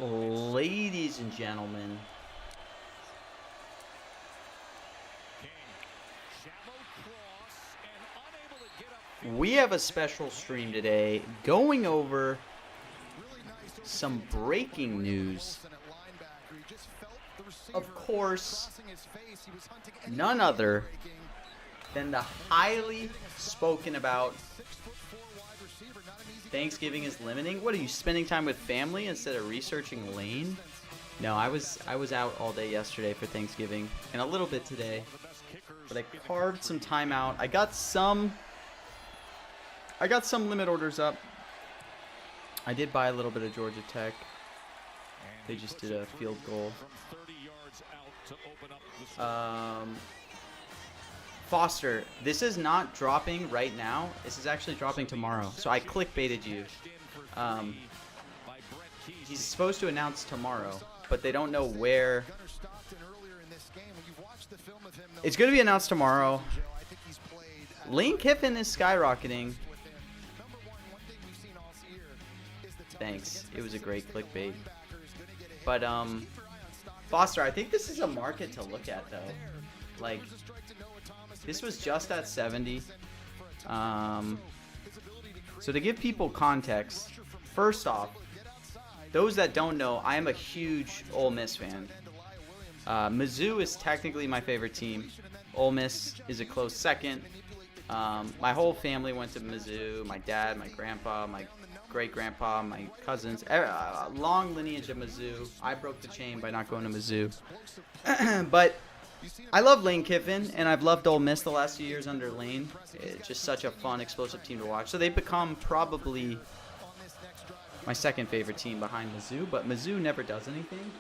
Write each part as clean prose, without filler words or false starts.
Ladies and gentlemen, we have a special stream today going over some breaking news. Of course, none other than the highly spoken about Thanksgiving is limiting. What are you, spending time with family instead of researching Lane? No, I was out all day yesterday for Thanksgiving and a little bit today, but I carved some time out. I got some limit orders up. I did buy a little bit of Georgia Tech. They just did a field goal. Foster, this is not dropping right now. This is actually dropping tomorrow. So I clickbaited you. He's supposed to announce tomorrow, but they don't know where. It's going to be announced tomorrow. Lane Kiffin is skyrocketing. Thanks. It was a great clickbait. But, Foster, I think this is a market to look at, though. Like, this was just at 70. So to give people context, first off, those that don't know, I am a huge Ole Miss fan. Mizzou is technically my favorite team. Ole Miss is a close second. My whole family went to Mizzou. My dad, my grandpa, my great-grandpa, my cousins. Long lineage of Mizzou. I broke the chain by not going to Mizzou. But I love Lane Kiffin, and I've loved Ole Miss the last few years under Lane. It's just such a fun, explosive team to watch. So they've become probably my second favorite team behind Mizzou, but Mizzou never does anything.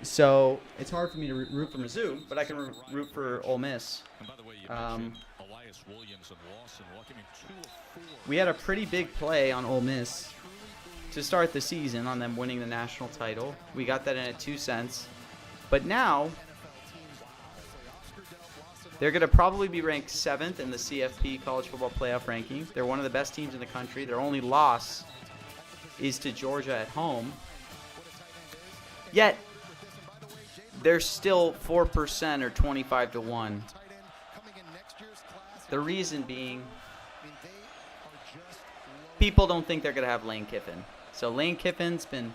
So it's hard for me to root for Mizzou, but I can root for Ole Miss. We had a pretty big play on Ole Miss to start the season on them winning the national title. We got that in at 2 cents. But now they're going to probably be ranked 7th in the CFP College Football Playoff ranking. They're one of the best teams in the country. Their only loss is to Georgia at home. Yet they're still 4% or 25-1. The reason being, people don't think they're going to have Lane Kiffin. So Lane Kiffin's been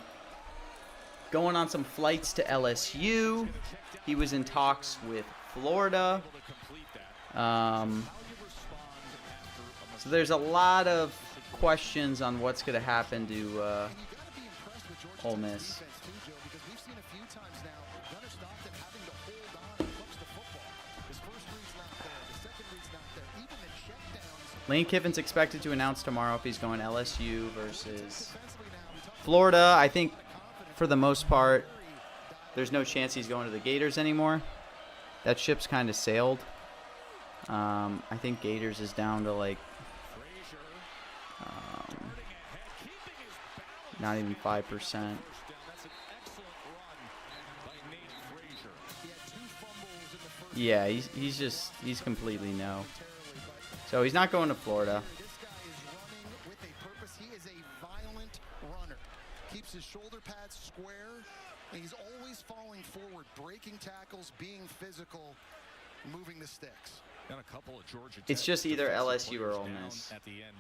going on some flights to LSU. He was in talks with Florida. So there's a lot of questions on what's going to happen to Ole Miss. Lane Kiffin's expected to announce tomorrow if he's going LSU versus Florida. I think for the most part, there's no chance he's going to the Gators anymore. That ship's kind of sailed. I think Gators is down to like not even 5%. Yeah, he's completely no. So he's not going to Florida. He is a violent runner. Keeps his shoulder pads square, and he's always falling forward, breaking tackles, being physical, moving the sticks. And a couple of Georgia Tech it's just either LSU or Ole Miss. At the end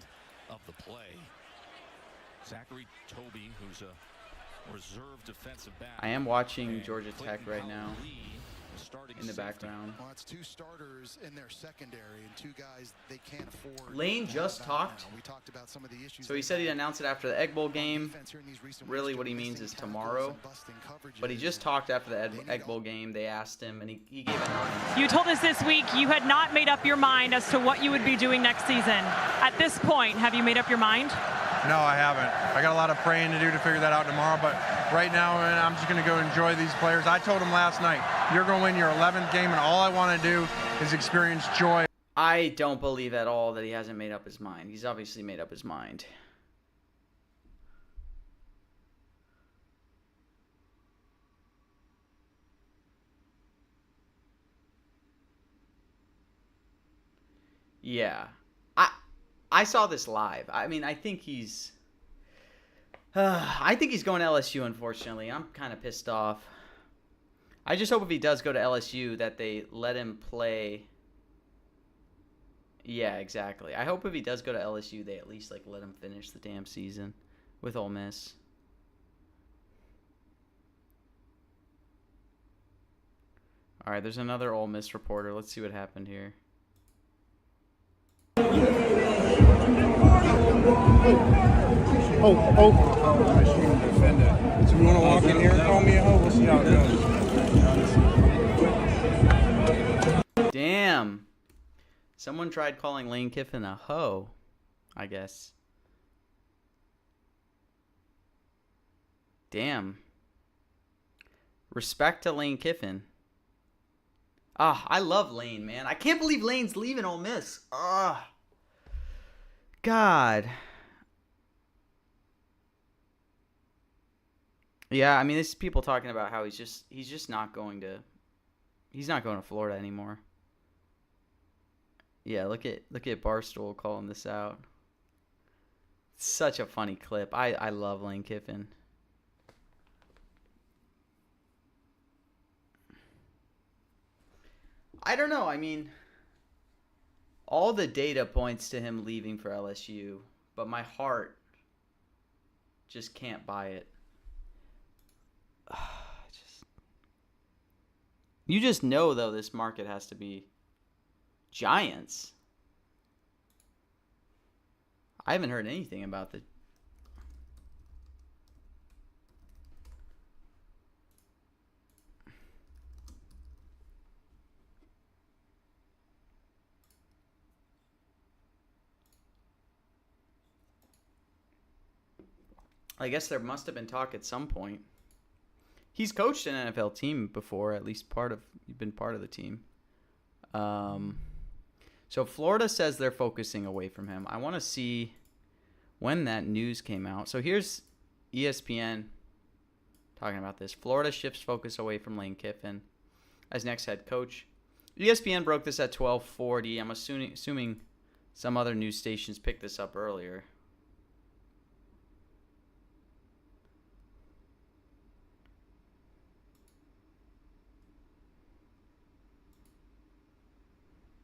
of the play, Zachary Toby, who's a reserve defensive back. I am watching Georgia Tech right now in the background. Well, it's 2 starters in their secondary and 2 guys they can't afford. Lane just talked. We talked about some of the issues. So he said he'd announce it after the Egg Bowl game. Really what he means is tomorrow. But he just talked after the Egg Bowl game. They asked him, and he gave a 9. You told us this week you had not made up your mind as to what you would be doing next season. At this point, have you made up your mind? No, I haven't. I got a lot of praying to do to figure that out tomorrow, but right now I'm just going to go enjoy these players. I told them last night, you're going to win your 11th game, and all I want to do is experience joy. I don't believe at all that he hasn't made up his mind. He's obviously made up his mind. Yeah. I saw this live. I mean, I think he's I think he's going to LSU, unfortunately. I'm kind of pissed off. I just hope if he does go to LSU that they let him play. Yeah, exactly. I hope if he does go to LSU, they at least like let him finish the damn season with Ole Miss. All right, there's another Ole Miss reporter. Let's see what happened here. Machine defender. So you want to walk in here and call me a hoe? We'll see how it goes. Damn. Someone tried calling Lane Kiffin a hoe, I guess. Damn. Respect to Lane Kiffin. Ah, I love Lane, man. I can't believe Lane's leaving Ole Miss. Ah. God. Yeah, I mean, this is people talking about how he's just not going to Florida anymore. Yeah, look at Barstool calling this out. Such a funny clip. I love Lane Kiffin. I don't know. I mean, all the data points to him leaving for LSU, but my heart just can't buy it. You just know, though, this market has to be Giants. I haven't heard anything about the... I guess there must have been talk at some point. He's coached an NFL team before, at least he's been part of the team. So Florida says they're focusing away from him. I want to see when that news came out. So here's ESPN talking about this. Florida shifts focus away from Lane Kiffin as next head coach. ESPN broke this at 12:40. I'm assuming some other news stations picked this up earlier.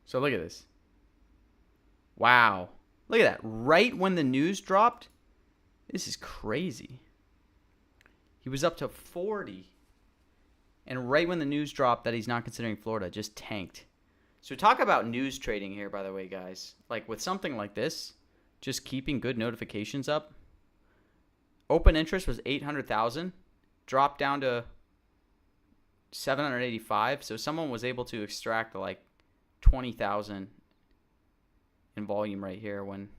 So look at this. Wow. Look at that. Right when the news dropped, this is crazy. He was up to 40. And right when the news dropped that he's not considering Florida, just tanked. So talk about news trading here, by the way, guys. Like with something like this, just keeping good notifications up. Open interest was 800,000. Dropped down to 785. So someone was able to extract like 20,000 in volume right here when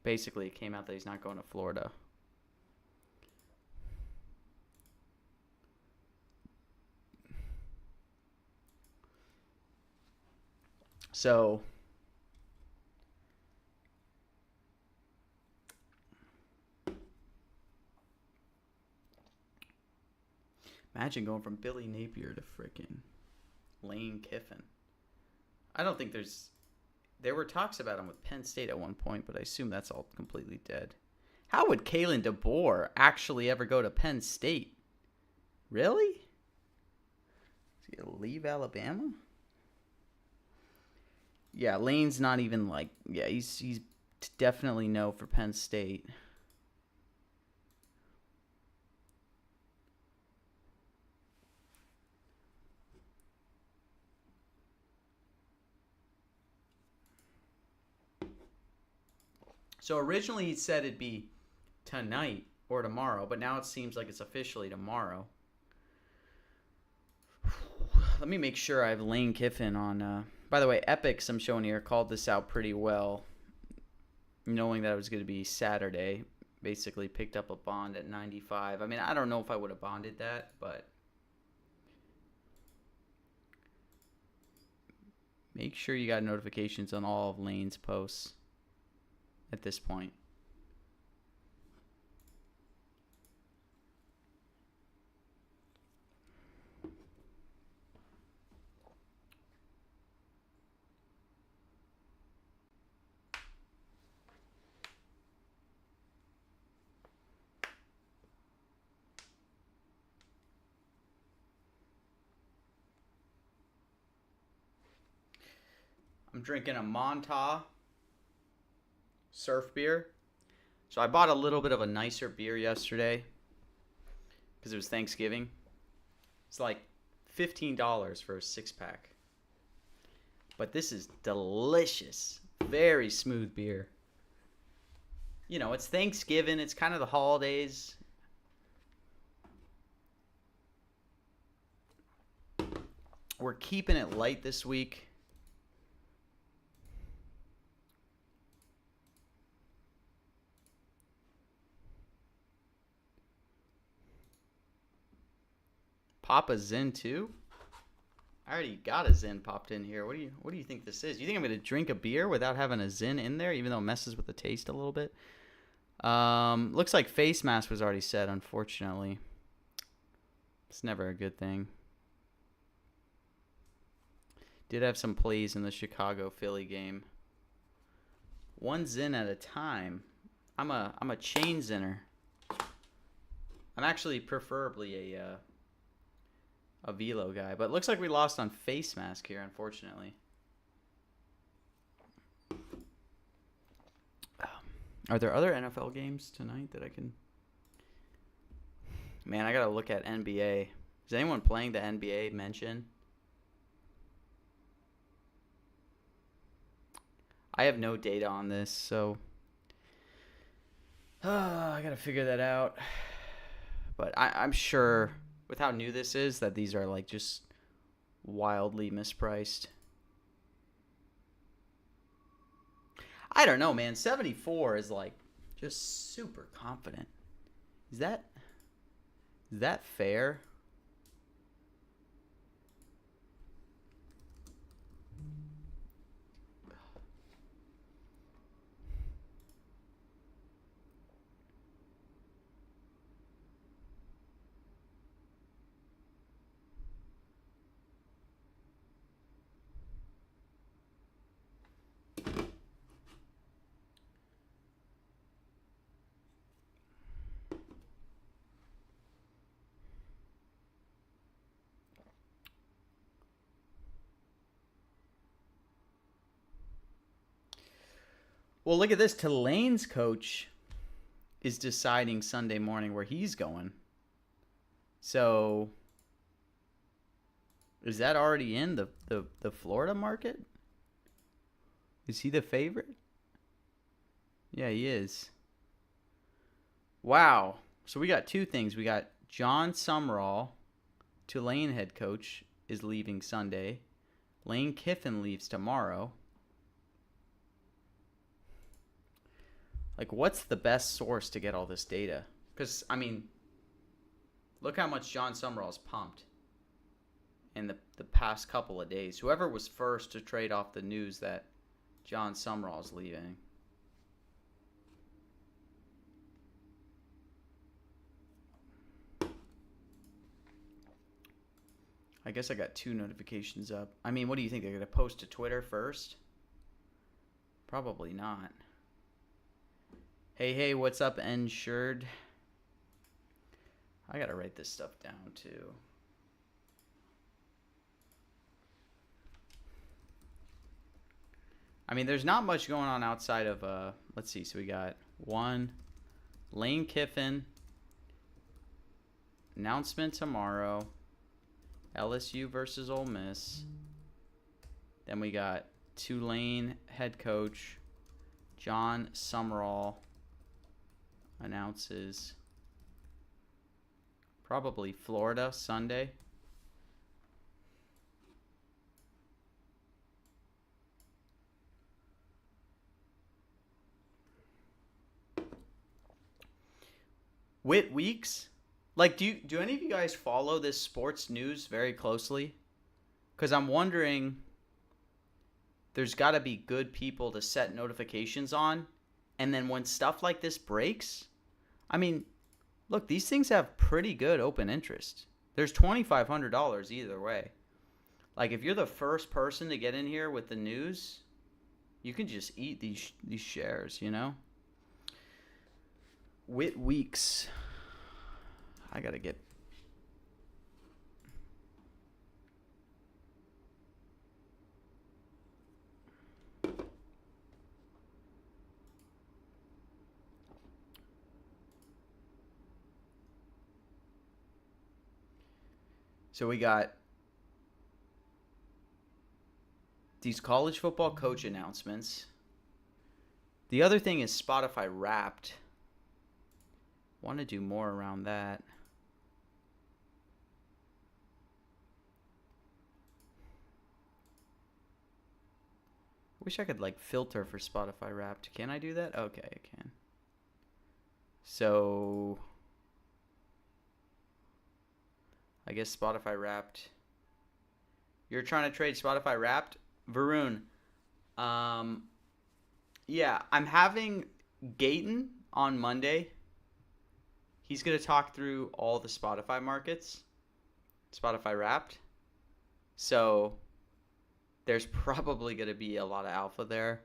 basically it came out that he's not going to Florida. So imagine going from Billy Napier to frickin' Lane Kiffin. I don't think there were talks about him with Penn State at one point, but I assume that's all completely dead. How would Kalen DeBoer actually ever go to Penn State? Really? Is he gonna leave Alabama? Yeah, Lane's not even like, yeah, he's definitely no for Penn State. So originally he said it'd be tonight or tomorrow, but now it seems like it's officially tomorrow. Let me make sure I have Lane Kiffin on. By the way, Epics, I'm showing here, called this out pretty well, knowing that it was going to be Saturday. Basically picked up a bond at 95. I mean, I don't know if I would have bonded that, but make sure you got notifications on all of Lane's posts at this point. I'm drinking a Montauk surf beer. So I bought a little bit of a nicer beer yesterday because it was Thanksgiving. It's like $15 for a 6-pack. But this is delicious. Very smooth beer. You know, it's Thanksgiving. It's kind of the holidays. We're keeping it light this week. Pop a Zin too? I already got a Zin popped in here. What do you think this is? You think I'm gonna drink a beer without having a Zin in there, even though it messes with the taste a little bit? Looks like face mask was already said, unfortunately. It's never a good thing. Did have some plays in the Chicago-Philly game. One Zin at a time. I'm a chain Zinner. I'm actually preferably a velo guy, but it looks like we lost on face mask here, unfortunately. Are there other NFL games tonight that I can... Man, I gotta look at NBA. Is anyone playing the NBA mention? I have no data on this, so... I gotta figure that out. But I'm sure, with how new this is, that these are like just wildly mispriced. I don't know, man. 74 is like just super confident. Is that fair? Well, look at this. Tulane's coach is deciding Sunday morning where he's going. So, is that already in the Florida market? Is he the favorite? Yeah, he is. Wow. So we got two things. We got John Sumrall, Tulane head coach, is leaving Sunday. Lane Kiffin leaves tomorrow. Like, what's the best source to get all this data? Because, I mean, look how much John Sumrall's pumped in the past couple of days. Whoever was first to trade off the news that John Sumrall's leaving. I guess I got 2 notifications up. I mean, what do you think? They're going to post to Twitter first? Probably not. Hey, what's up, Ensured? I gotta write this stuff down, too. I mean, there's not much going on outside of, let's see. So we got 1, Lane Kiffin. Announcement tomorrow. LSU versus Ole Miss. Then we got Tulane head coach John Sumrall announces probably Florida Sunday. Whit Weeks? Like, do any of you guys follow this sports news very closely? Because I'm wondering, there's got to be good people to set notifications on. And then when stuff like this breaks, I mean, look, these things have pretty good open interest. There's $2,500 either way. Like, if you're the first person to get in here with the news, you can just eat these shares, you know? Whit Weeks. I got to get... So we got these college football coach announcements. The other thing is Spotify Wrapped. Want to do more around that. Wish I could like filter for Spotify Wrapped. Can I do that? Okay, I can. So I guess Spotify Wrapped. You're trying to trade Spotify Wrapped? Varun. Yeah, I'm having Gayton on Monday. He's going to talk through all the Spotify markets. Spotify Wrapped. So there's probably going to be a lot of alpha there.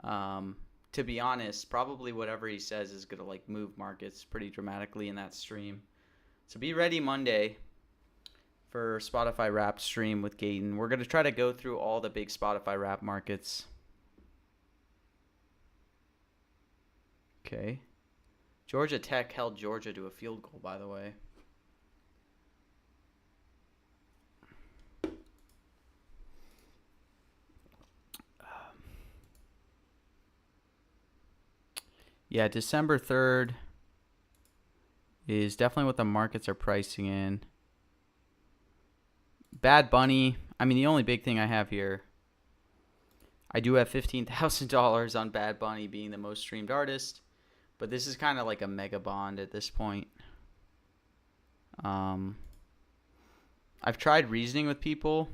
To be honest, probably whatever he says is going to like move markets pretty dramatically in that stream. So be ready Monday for Spotify Wrapped stream with Gayton. We're going to try to go through all the big Spotify Wrapped markets. Okay. Georgia Tech held Georgia to a field goal, by the way. Yeah, December 3rd is definitely what the markets are pricing in. Bad Bunny. I mean, the only big thing I have here, I do have $15,000 on Bad Bunny being the most streamed artist, but this is kind of like a mega bond at this point. I've tried reasoning with people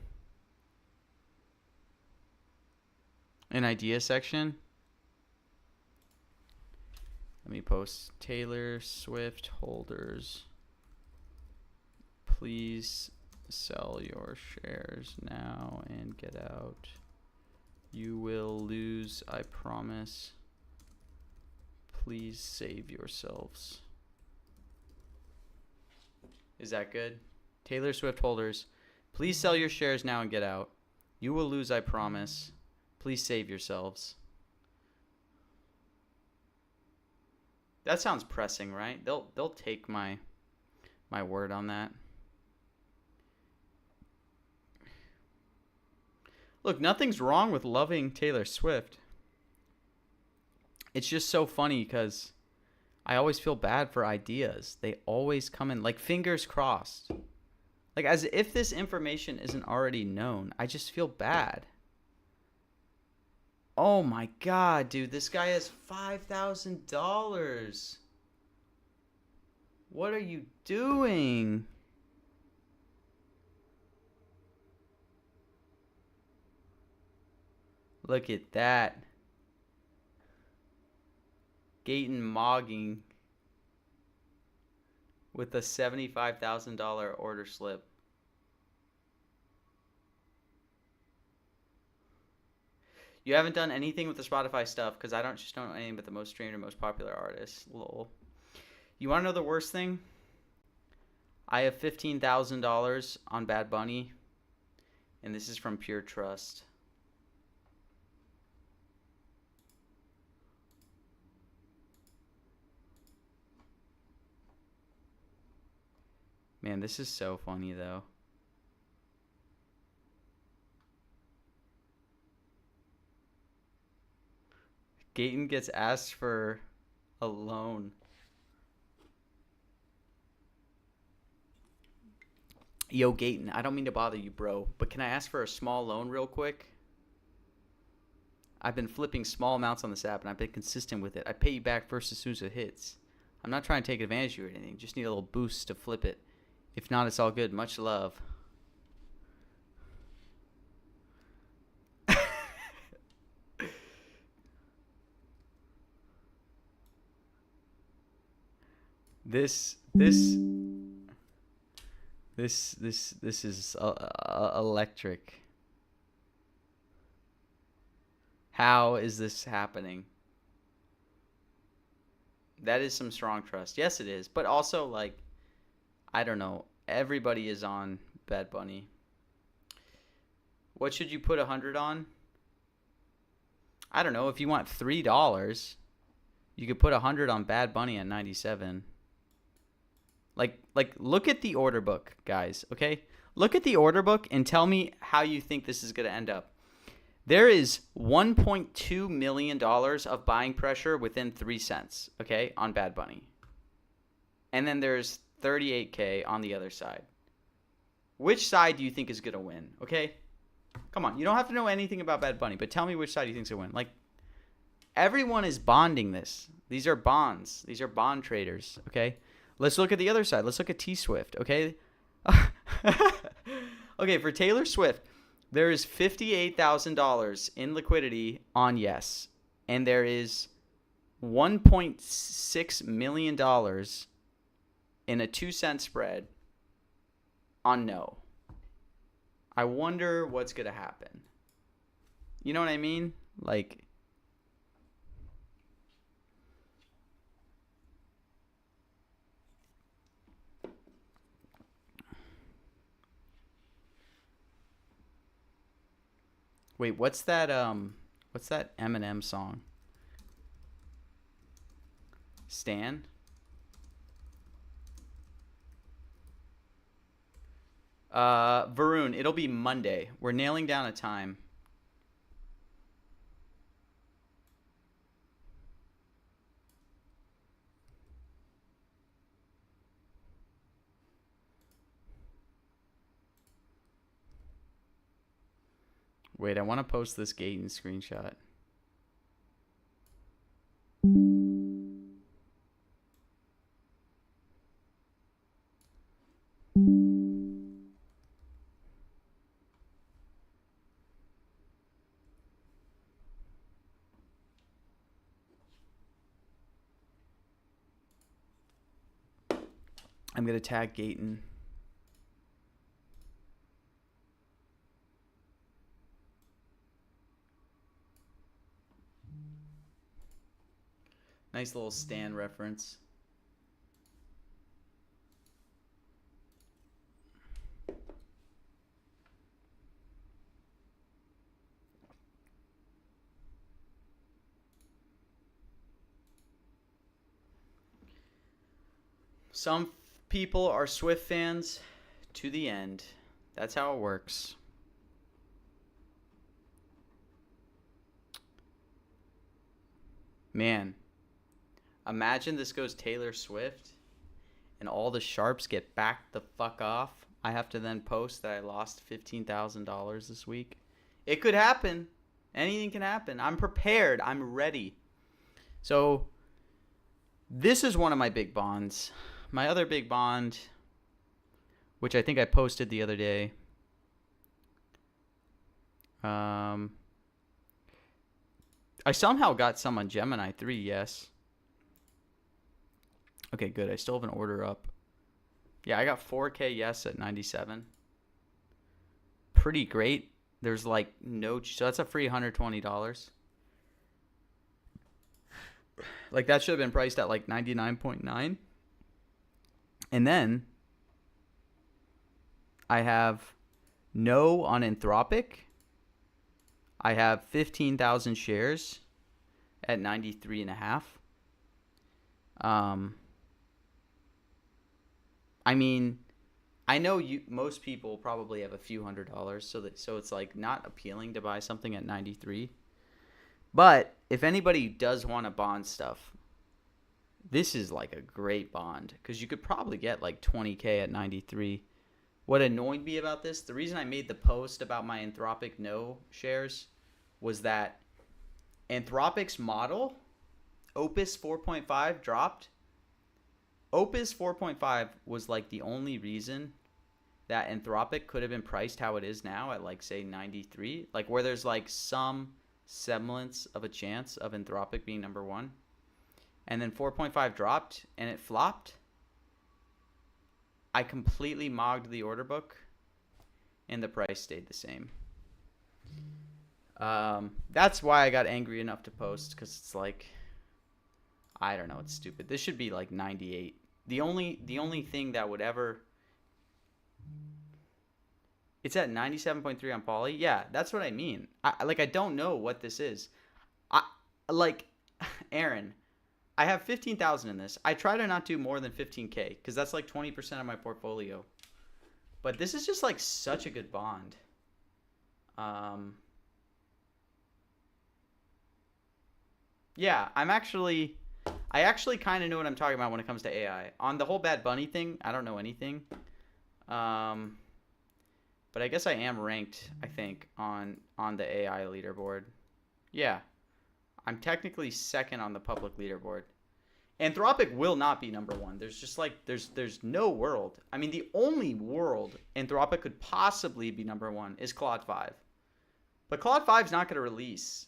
in idea section. Let me post Taylor Swift holders. Please sell your shares now and get out. You will lose, I promise. Please save yourselves. Is that good? Taylor Swift holders, please sell your shares now and get out. You will lose, I promise. Please save yourselves. That sounds pressing, right? They'll take my word on that. Look, nothing's wrong with loving Taylor Swift. It's just so funny because I always feel bad for ideas. They always come in like fingers crossed. Like as if this information isn't already known. I just feel bad. Oh my god, dude. This guy has $5,000. What are you doing? Look at that. Gayton mogging with a $75,000 order slip. You haven't done anything with the Spotify stuff because I don't know anything but the most streamed and most popular artists. Lol. You want to know the worst thing? I have $15,000 on Bad Bunny, and this is from pure trust. Man, this is so funny, though. Gayton gets asked for a loan. Yo, Gayton, I don't mean to bother you, bro, but can I ask for a small loan real quick? I've been flipping small amounts on this app, and I've been consistent with it. I pay you back first as soon as it hits. I'm not trying to take advantage of you or anything. Just need a little boost to flip it. If not, it's all good. Much love. This is electric. How is this happening? That is some strong trust. Yes, it is. But also, like, I don't know. Everybody is on Bad Bunny. What should you put 100 on? I don't know. If you want $3, you could put 100 on Bad Bunny at 97. Like look at the order book, guys, okay? Look at the order book and tell me how you think this is going to end up. There is $1.2 million of buying pressure within 3 cents, okay, on Bad Bunny. And then there's $38K on the other side. Which side do you think is going to win, okay? Come on, you don't have to know anything about Bad Bunny, but tell me which side you think is going to win. Like, everyone is bonding this. These are bonds. These are bond traders, okay? Let's look at the other side. Let's look at T-Swift, okay? Okay, for Taylor Swift, there is $58,000 in liquidity on yes. And there is $1.6 million in a 2-cent spread on no. I wonder what's going to happen. You know what I mean? Like, wait, what's that Eminem song? Stan? Varun, it'll be Monday. We're nailing down a time. Wait, I want to post this Gaten screenshot. I'm going to tag Gaten. Nice little Stan reference. Some people are Swift fans to the end. That's how it works. Man. Imagine this goes Taylor Swift and all the sharps get backed the fuck off. I have to then post that I lost $15,000 this week. It could happen. Anything can happen. I'm prepared. I'm ready. So this is one of my big bonds. My other big bond, which I think I posted the other day. I somehow got some on Gemini 3, yes. Okay, good. I still have an order up. Yeah, I got 4K yes at 97. Pretty great. There's like no... So that's a free $120. Like that should have been priced at like 99.9. And then I have no on Anthropic. I have 15,000 shares at 93.5. I mean, I know most people probably have a few $100s, so it's like not appealing to buy something at 93. But if anybody does want to bond stuff, this is like a great bond because you could probably get like 20K at 93. What annoyed me about this, the reason I made the post about my Anthropic no shares was that Anthropic's model, Opus 4.5, dropped. Opus 4.5 was like the only reason that Anthropic could have been priced how it is now at like say 93, like where there's like some semblance of a chance of Anthropic being number one. And then 4.5 dropped and it flopped. I completely mogged the order book and the price stayed the same. That's why I got angry enough to post, because it's like, I don't know, it's stupid. This should be like 98. The only thing that would ever... It's at 97.3 on Poly? Yeah, that's what I mean. I don't know what this is. Aaron, I have 15,000 in this. I try to not do more than 15K, because that's like 20% of my portfolio. But this is just like such a good bond. Yeah, I actually kind of know what I'm talking about when it comes to AI. On the whole Bad Bunny thing, I don't know anything. But I guess I am ranked, I think, on the AI leaderboard. Yeah. I'm technically second on the public leaderboard. Anthropic will not be number one. There's just like there's no world. I mean, the only world Anthropic could possibly be number one is Claude 5. But Claude 5's not going to release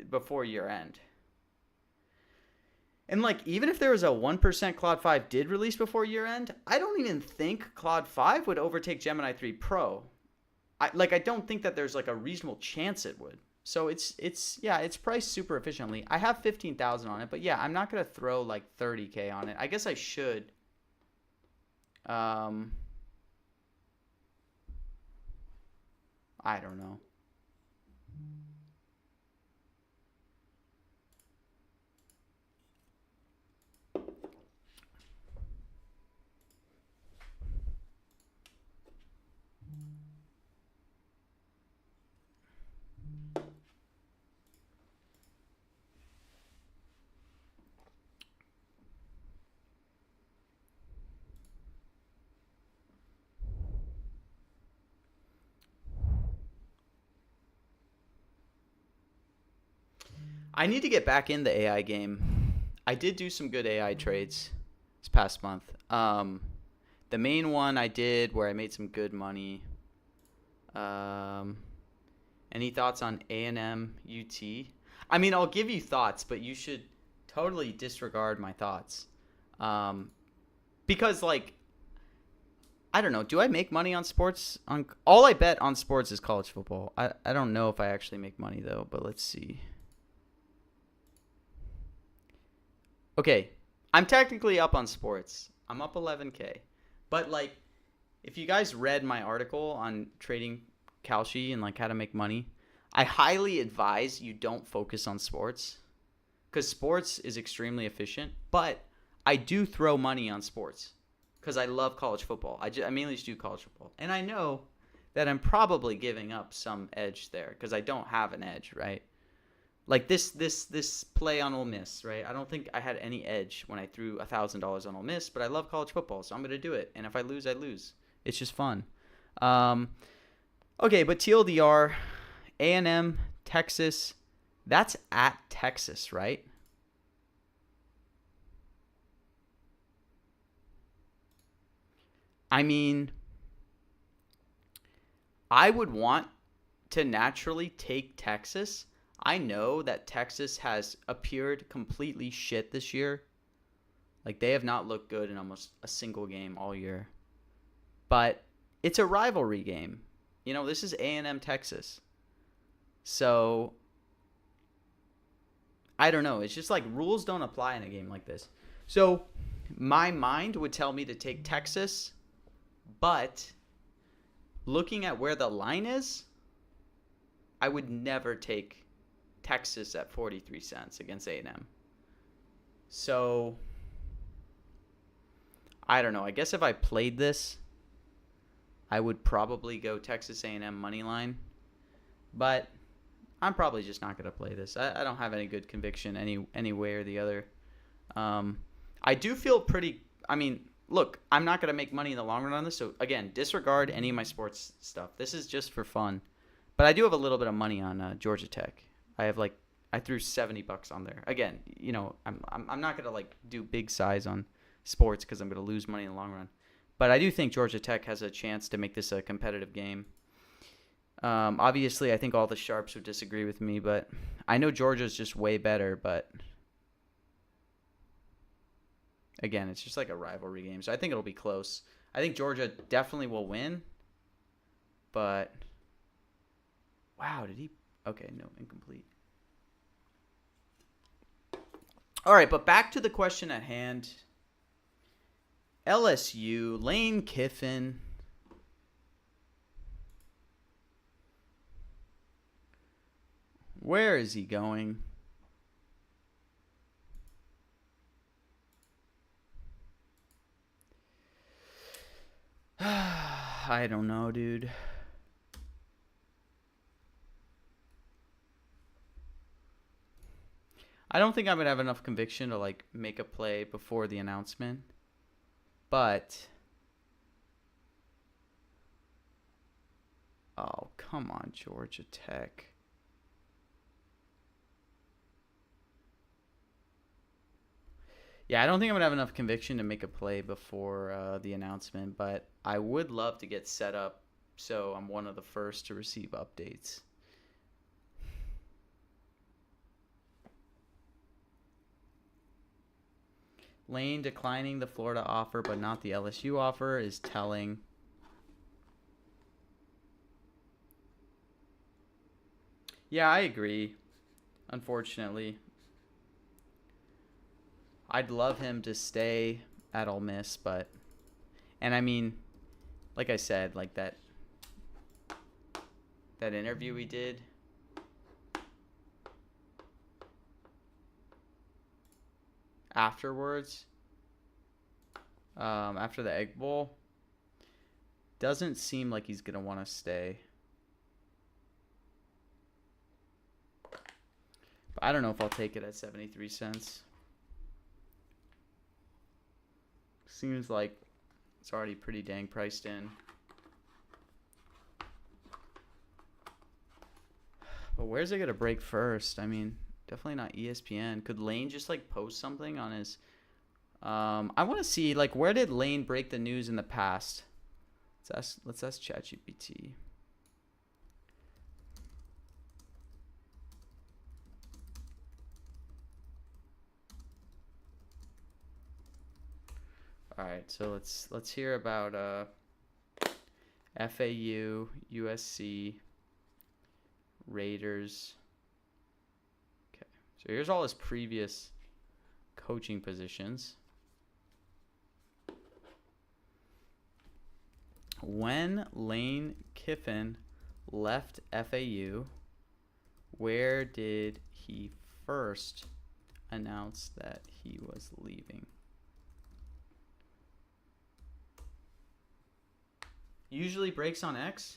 before year end. And like even if there was a 1% Claude 5 did release before year end, I don't even think Claude 5 would overtake Gemini 3 Pro. I don't think that there's like a reasonable chance it would. So it's priced super efficiently. I have 15,000 on it, but yeah, I'm not gonna throw like 30K on it. I guess I should. I don't know. I need to get back in the AI game. I did do some good AI trades this past month. The main one I did where I made some good money. Any thoughts on A&M UT? I mean, I'll give you thoughts, but you should totally disregard my thoughts. Because like, I don't know. Do I make money on sports? All I bet on sports is college football. I don't know if I actually make money though, but let's see. Okay, I'm technically up on sports. I'm up 11K. But like, if you guys read my article on trading Kalshi and like how to make money, I highly advise you don't focus on sports because sports is extremely efficient. But I do throw money on sports because I love college football. I mainly just do college football. And I know that I'm probably giving up some edge there because I don't have an edge, right? Like this play on Ole Miss, right? I don't think I had any edge when I threw $1,000 on Ole Miss, but I love college football, so I'm going to do it. And if I lose, I lose. It's just fun. Okay, but TLDR, A&M, Texas, that's at Texas, right? I mean, I would want to naturally take Texas. I know that Texas has appeared completely shit this year. Like, they have not looked good in almost a single game all year. But it's a rivalry game. You know, this is A&M Texas. So, I don't know. It's just like rules don't apply in a game like this. So, my mind would tell me to take Texas. But, looking at where the line is, I would never take Texas at 43 cents against A&M. So, I don't know. I guess if I played this, I would probably go Texas A&M money line. But I'm probably just not going to play this. I don't have any good conviction any way or the other. I do feel pretty... I mean, look, I'm not going to make money in the long run on this. So, again, disregard any of my sports stuff. This is just for fun. But I do have a little bit of money on Georgia Tech. I threw $70 on there. Again, you know, I'm not gonna like do big size on sports because I'm gonna lose money in the long run. But I do think Georgia Tech has a chance to make this a competitive game. Obviously, I think all the sharps would disagree with me, but I know Georgia's just way better. But again, it's just like a rivalry game, so I think it'll be close. I think Georgia definitely will win. But wow, did he? Okay, no, incomplete. All right, but back to the question at hand. LSU, Lane Kiffin. Where is he going? I don't know, dude. I don't think I'm gonna have enough conviction to like make a play before the announcement, but oh, come on, Georgia Tech. Yeah, I don't think I'm gonna have enough conviction to make a play before the announcement, but I would love to get set up so I'm one of the first to receive updates. Lane declining the Florida offer but not the LSU offer is telling. Yeah, I agree. Unfortunately, I'd love him to stay at Ole Miss, but, and I mean, like I said, like that interview we did, afterwards, after the Egg Bowl, doesn't seem like he's gonna want to stay. But I don't know if I'll take it at 73 cents. Seems like it's already pretty dang priced in. But where's it gonna break first? I mean, definitely not ESPN. Could Lane just like post something on his? I want to see like where did Lane break the news in the past? Let's ask ChatGPT. All right, so let's hear about FAU, USC, Raiders. Okay, so here's all his previous coaching positions. When Lane Kiffin left FAU, where did he first announce that he was leaving? Usually breaks on X.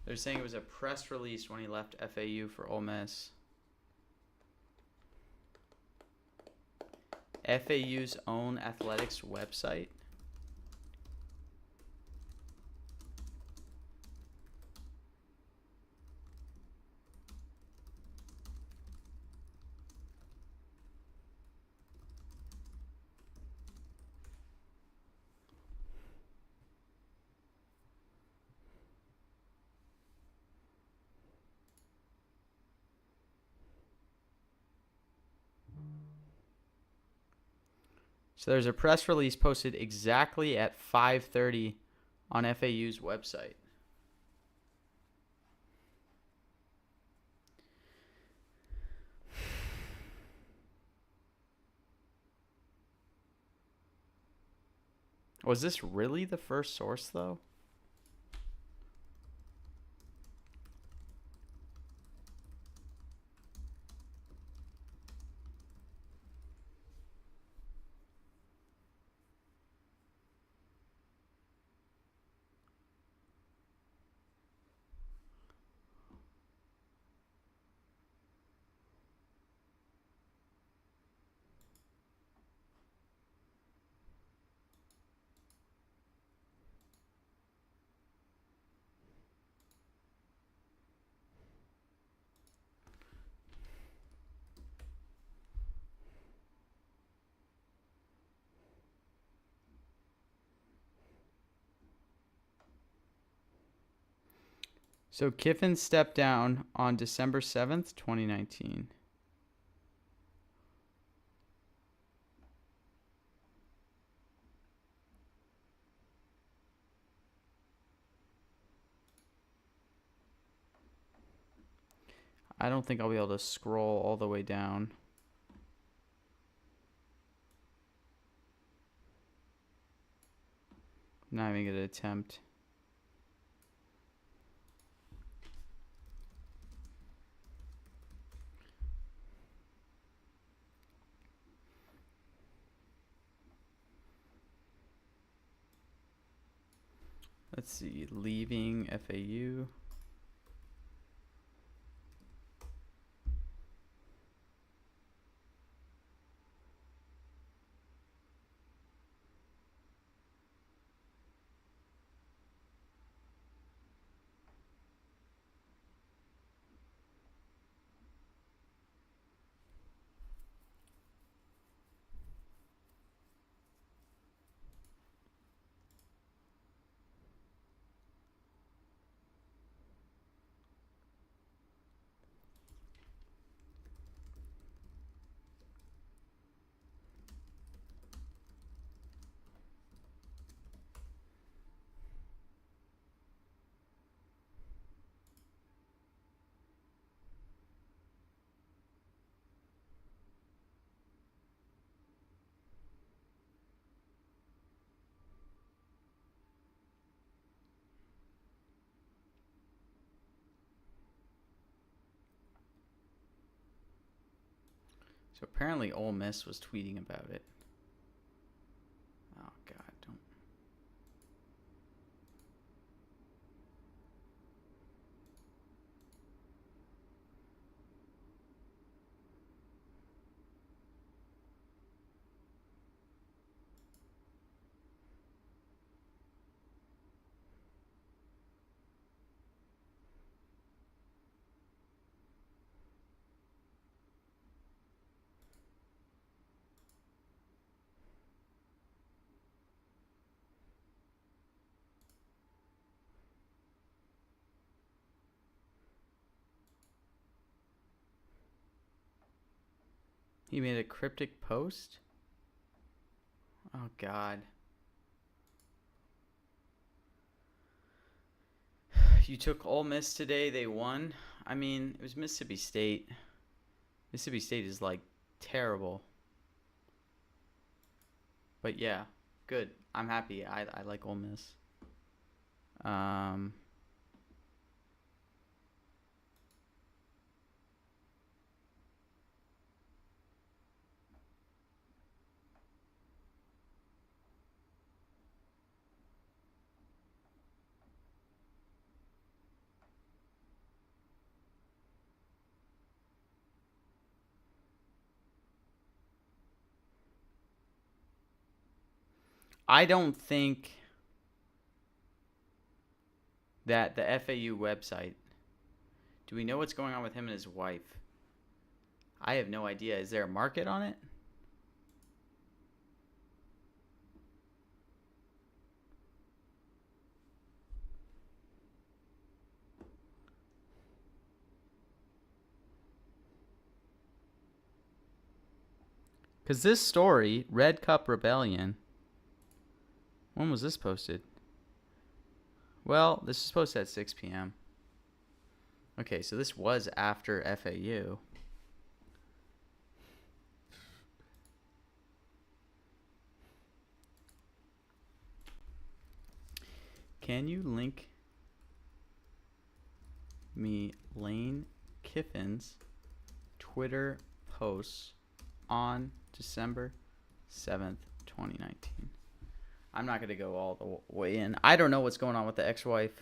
They're saying it was a press release when he left FAU for Ole Miss. FAU's own athletics website. So there's a press release posted exactly at 5:30 on FAU's website. Was this really the first source, though? So Kiffin stepped down on December 7th, 2019. I don't think I'll be able to scroll all the way down. Not even gonna attempt. Let's see, leaving FAU. So apparently Ole Miss was tweeting about it. Oh God, don't. He made a cryptic post? Oh God. You took Ole Miss today, they won. I mean, it was Mississippi State. Mississippi State is like terrible. But yeah, good. I'm happy. I like Ole Miss. I don't think that the FAU website, do we know what's going on with him and his wife? I have no idea. Is there a market on it? Because this story, Red Cup Rebellion, when was this posted? Well, this is posted at 6 p.m. Okay, so this was after FAU. Can you link me Lane Kiffin's Twitter posts on December 7th, 2019? I'm not going to go all the way in. I don't know what's going on with the ex-wife.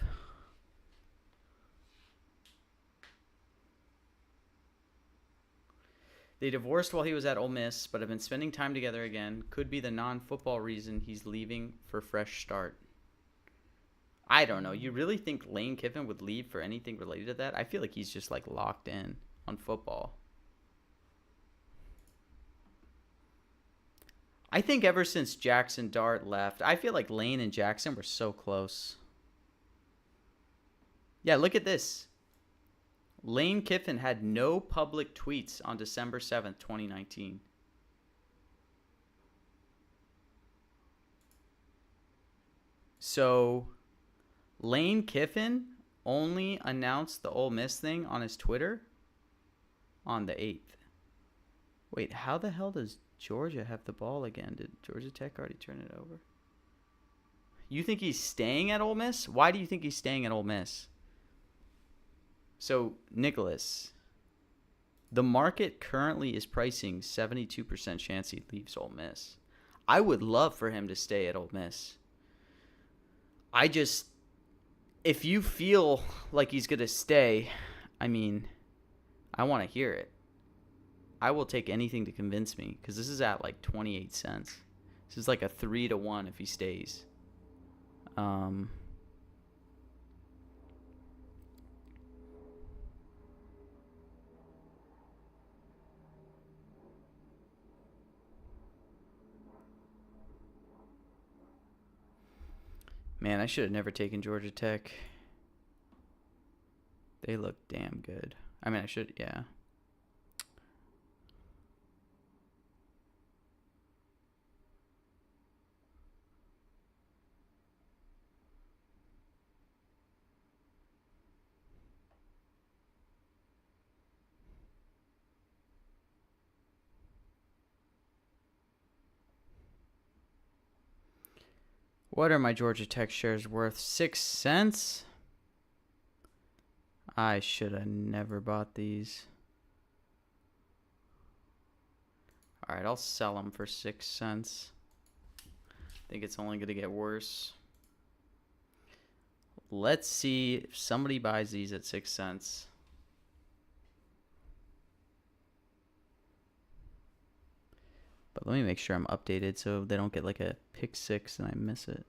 They divorced while he was at Ole Miss, but have been spending time together again. Could be the non-football reason he's leaving for fresh start. I don't know. You really think Lane Kiffin would leave for anything related to that? I feel like he's just like locked in on football. I think ever since Jackson Dart left, I feel like Lane and Jackson were so close. Yeah, look at this. Lane Kiffin had no public tweets on December 7th, 2019. So, Lane Kiffin only announced the Ole Miss thing on his Twitter on the 8th. Wait, how the hell does Georgia have the ball again? Did Georgia Tech already turn it over? You think he's staying at Ole Miss? Why do you think he's staying at Ole Miss? So, Nicholas, the market currently is pricing 72% chance he leaves Ole Miss. I would love for him to stay at Ole Miss. If you feel like he's going to stay, I mean, I want to hear it. I will take anything to convince me, because this is at like 28 cents. This is like a 3-1 if he stays. Man, I should have never taken Georgia Tech. They look damn good. I mean, yeah. What are my Georgia Tech shares worth? 6 cents? I should have never bought these. All right, I'll sell them for 6 cents. I think it's only going to get worse. Let's see if somebody buys these at 6 cents. But let me make sure I'm updated so they don't get like a pick 6 and I miss it.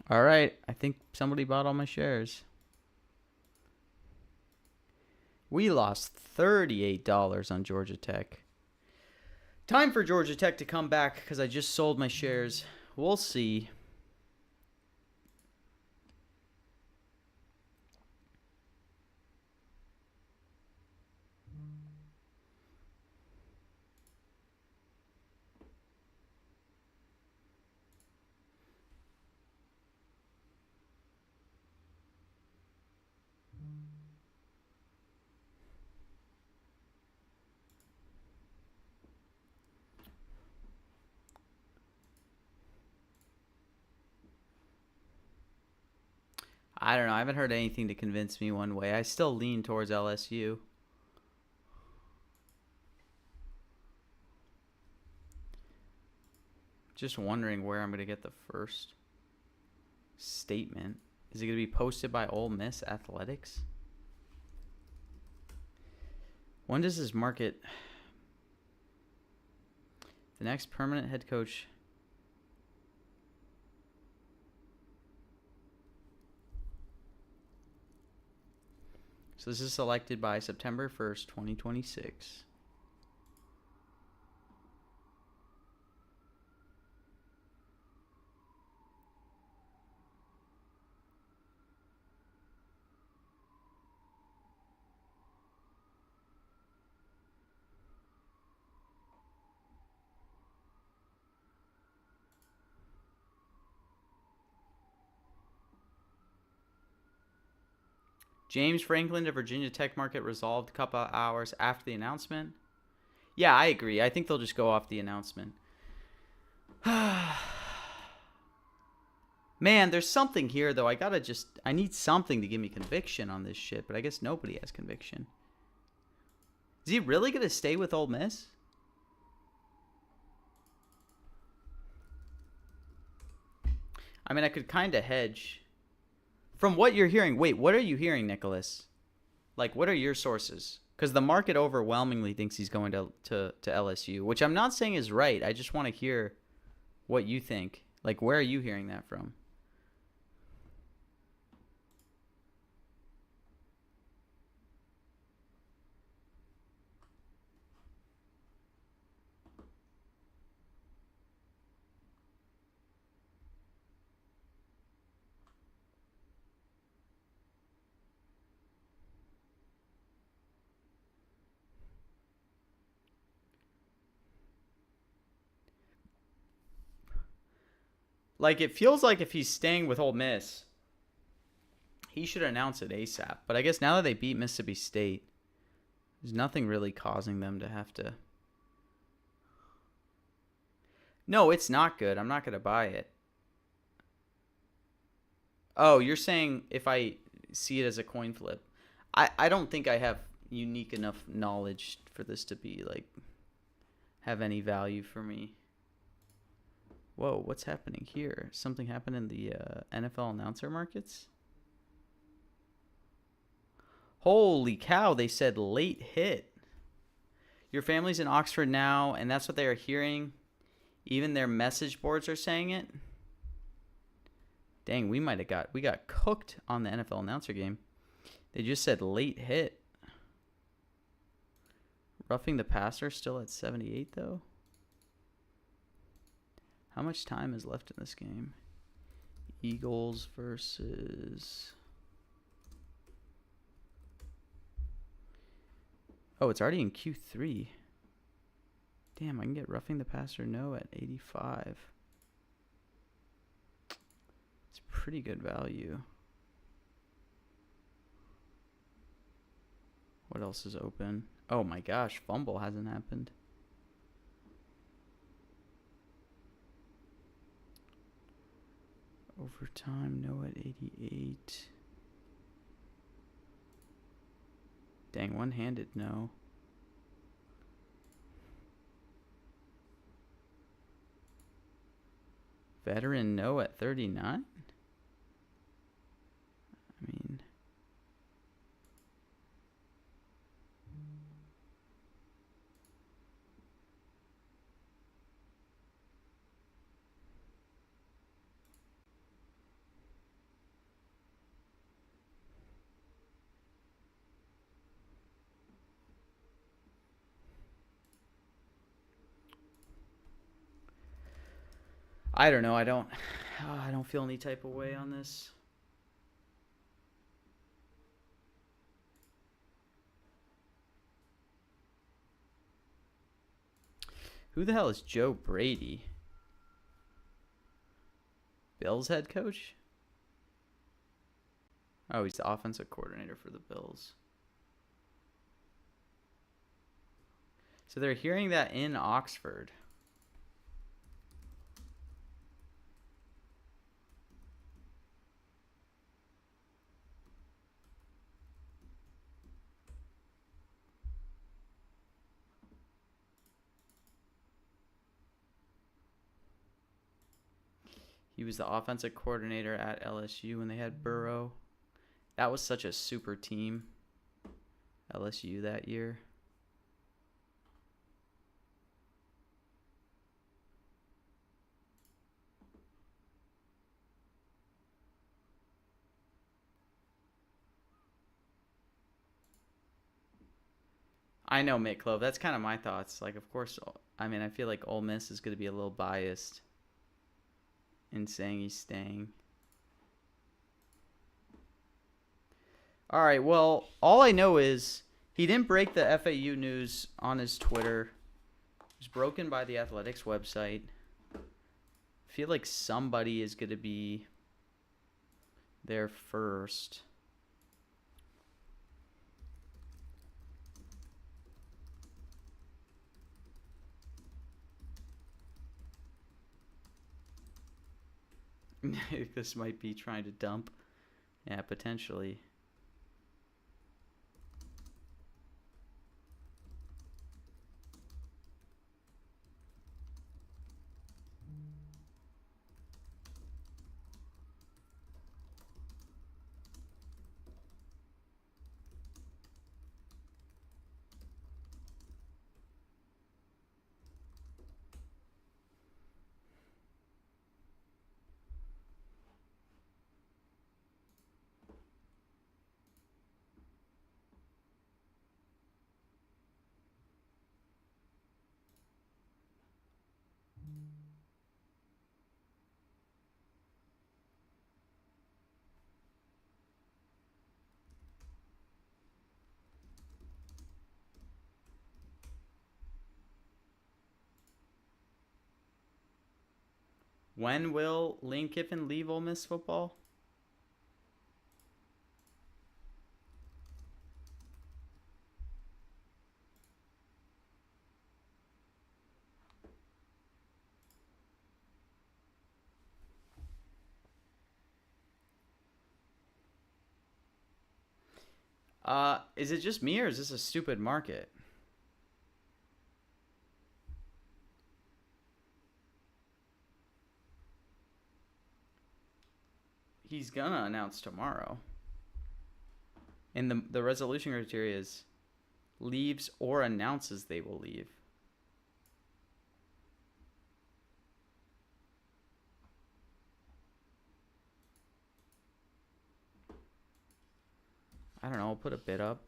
All right, I think somebody bought all my shares. We lost $38 on Georgia Tech. Time for Georgia Tech to come back because I just sold my shares. We'll see. I don't know. I haven't heard anything to convince me one way. I still lean towards LSU. Just wondering where I'm going to get the first statement. Is it going to be posted by Ole Miss Athletics? When does this market... The next permanent head coach... So this is selected by September 1st, 2026. James Franklin to Virginia Tech market resolved a couple hours after the announcement. Yeah, I agree. I think they'll just go off the announcement. Man, there's something here, though. I need something to give me conviction on this shit, but I guess nobody has conviction. Is he really going to stay with Ole Miss? I mean, I could kind of hedge. From what you're hearing, wait, what are you hearing, Nicholas? Like, what are your sources? Because the market overwhelmingly thinks he's going to LSU, which I'm not saying is right. I just want to hear what you think. Like, where are you hearing that from? Like, it feels like if he's staying with Ole Miss, he should announce it ASAP. But I guess now that they beat Mississippi State, there's nothing really causing them to have to. No, it's not good. I'm not going to buy it. Oh, you're saying if I see it as a coin flip. I don't think I have unique enough knowledge for this to be, like, have any value for me. Whoa, what's happening here? Something happened in the NFL announcer markets? Holy cow, they said late hit. Your family's in Oxford now, and that's what they are hearing. Even their message boards are saying it. Dang, we got cooked on the NFL announcer game. They just said late hit. Roughing the passer still at 78 though. How much time is left in this game? Eagles versus... Oh, it's already in Q3. Damn, I can get roughing the passer no at 85. It's pretty good value. What else is open? Oh my gosh, fumble hasn't happened. Overtime, no at 88. Dang, one-handed, no. Veteran, no at 39? I mean... I don't know. I don't feel any type of way on this. Who the hell is Joe Brady? Bills head coach? Oh, he's the offensive coordinator for the Bills. So they're hearing that in Oxford. He was the offensive coordinator at LSU when they had Burrow. That was such a super team, LSU that year. I know, Mick Clove. That's kind of my thoughts. Like, of course, I mean, I feel like Ole Miss is going to be a little biased in saying he's staying. All right, well, all I know is he didn't break the FAU news on his Twitter. It was broken by the Athletics website. I feel like somebody is going to be there first. This might be trying to dump. Yeah, potentially. When will Lane Kiffin leave Ole Miss football? Is it just me or is this a stupid market? He's gonna announce tomorrow. And the resolution criteria is leaves or announces they will leave. I don't know, I'll put a bid up.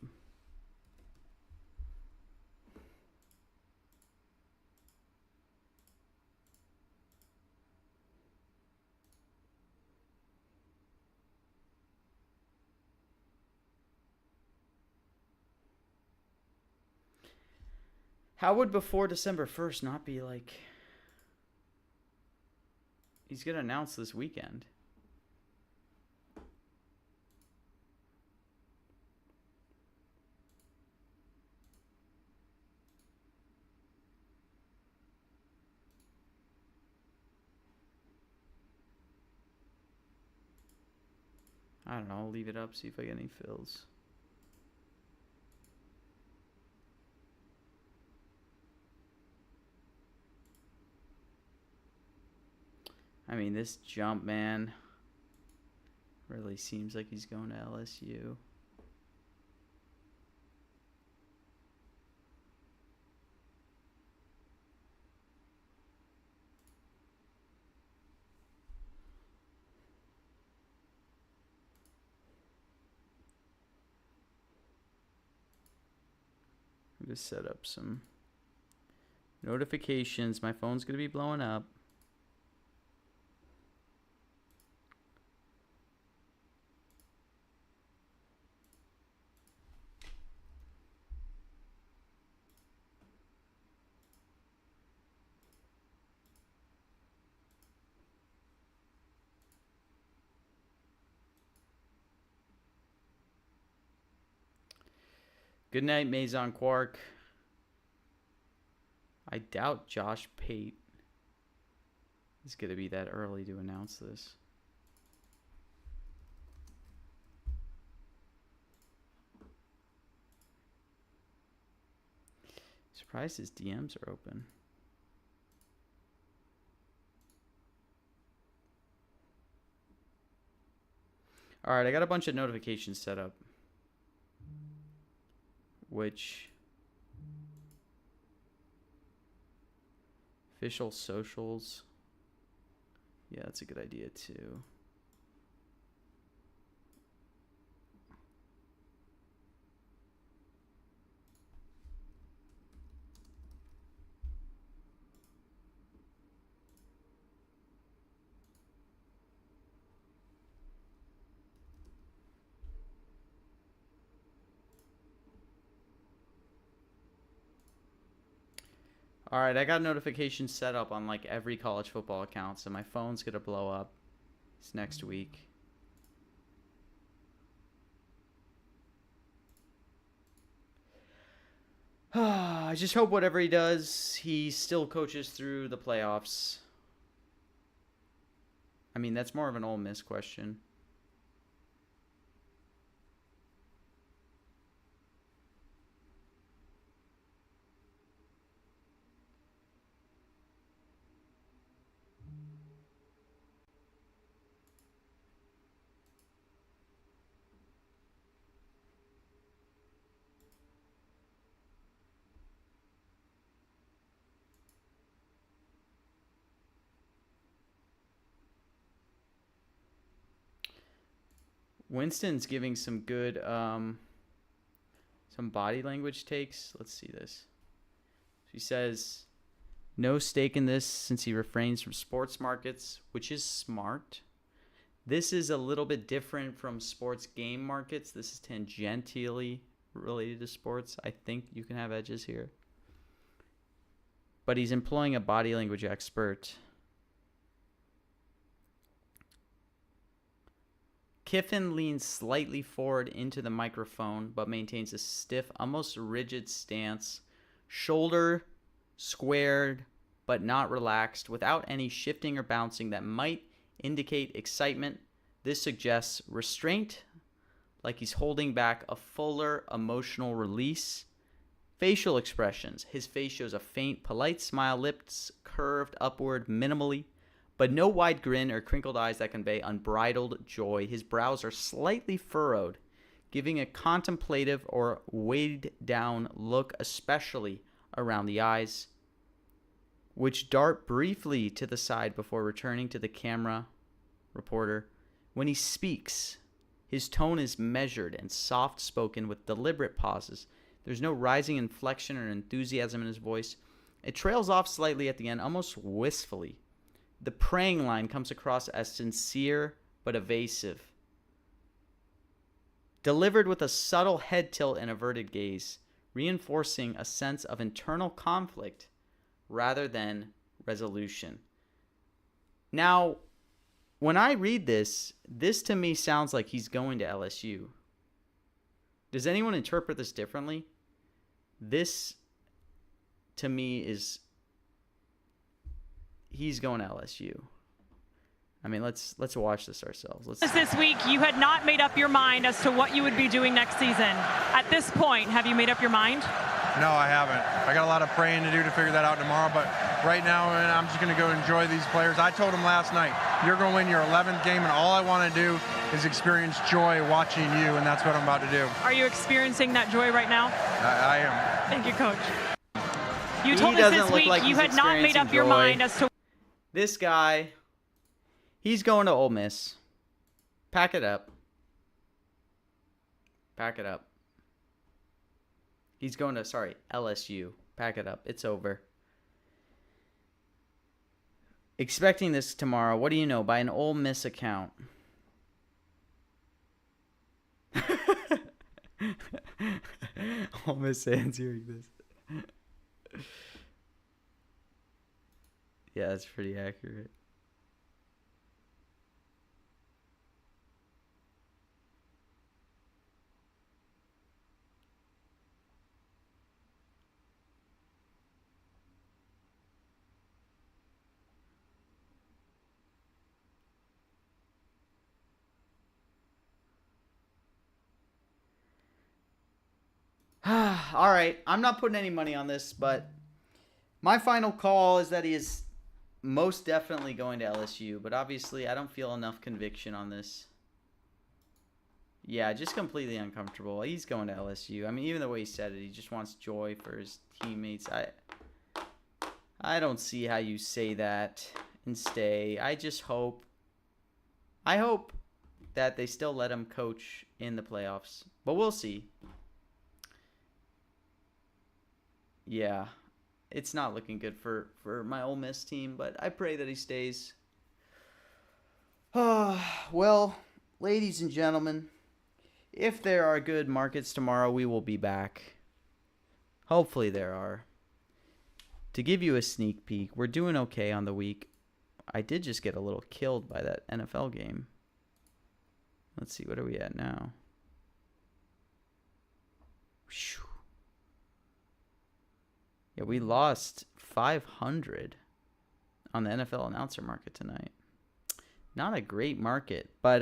How would before December 1st not be like... He's going to announce this weekend. I don't know, I'll leave it up, see if I get any fills. I mean, this jump, man, really seems like he's going to LSU. I'm going to set up some notifications. My phone's going to be blowing up. Good night, Maison Quark. I doubt Josh Pate is going to be that early to announce this. Surprised his DMs are open. All right, I got a bunch of notifications set up. Which official socials? Yeah, that's a good idea too. All right, I got notifications set up on like every college football account, so my phone's going to blow up. It's next week. I just hope whatever he does, he still coaches through the playoffs. I mean, that's more of an Ole Miss question. Winston's giving some good some body language takes. Let's see this. He says, no stake in this since he refrains from sports markets, which is smart. This is a little bit different from sports game markets. This is tangentially related to sports. I think you can have edges here. But he's employing a body language expert. Kiffin leans slightly forward into the microphone, but maintains a stiff, almost rigid stance. Shoulder squared, but not relaxed, without any shifting or bouncing that might indicate excitement. This suggests restraint, like he's holding back a fuller emotional release. Facial expressions. His face shows a faint, polite smile, lips curved upward minimally, but no wide grin or crinkled eyes that convey unbridled joy. His brows are slightly furrowed, giving a contemplative or weighed down look, especially around the eyes, which dart briefly to the side before returning to the camera reporter. When he speaks, his tone is measured and soft-spoken with deliberate pauses. There's no rising inflection or enthusiasm in his voice. It trails off slightly at the end, almost wistfully. The praying line comes across as sincere but evasive, delivered with a subtle head tilt and averted gaze, reinforcing a sense of internal conflict rather than resolution. Now, when I read this to me sounds like he's going to LSU. Does anyone interpret this differently? This, to me, is he's going to LSU. I mean, let's watch this ourselves. This week, you had not made up your mind as to what you would be doing next season. At this point, have you made up your mind? No, I haven't. I got a lot of praying to do to figure that out tomorrow, but right now I'm just going to go enjoy these players. I told them last night, you're going to win your 11th game, and all I want to do is experience joy watching you, and that's what I'm about to do. Are you experiencing that joy right now? I am. Thank you, Coach. You told us this week you had not made up your mind as to... This guy, he's going to Ole Miss. Pack it up. Pack it up. He's going to, LSU. Pack it up. It's over. Expecting this tomorrow. What do you know? By an Ole Miss account. Ole Miss fans hearing this. Yeah, that's pretty accurate. All right, I'm not putting any money on this, but my final call is that he is most definitely going to LSU, but obviously I don't feel enough conviction on this. Yeah, just completely uncomfortable. He's going to LSU. I mean, even the way he said it, he just wants joy for his teammates. I don't see how you say that and stay. I hope that they still let him coach in the playoffs, but we'll see. Yeah, it's not looking good for my Ole Miss team, but I pray that he stays. Well, ladies and gentlemen, if there are good markets tomorrow, we will be back. Hopefully there are. To give you a sneak peek, we're doing okay on the week. I did just get a little killed by that NFL game. Let's see, what are we at now? Whew. Yeah, we lost 500 on the NFL announcer market tonight. Not a great market, but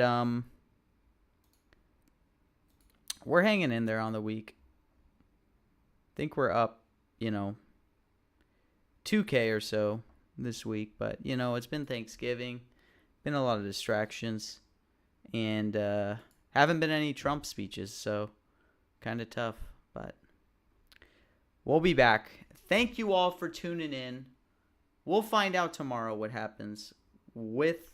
we're hanging in there on the week. I think we're up, 2K or so this week, but it's been Thanksgiving, been a lot of distractions, and haven't been any Trump speeches, so kind of tough, but we'll be back. Thank you all for tuning in. We'll find out tomorrow what happens with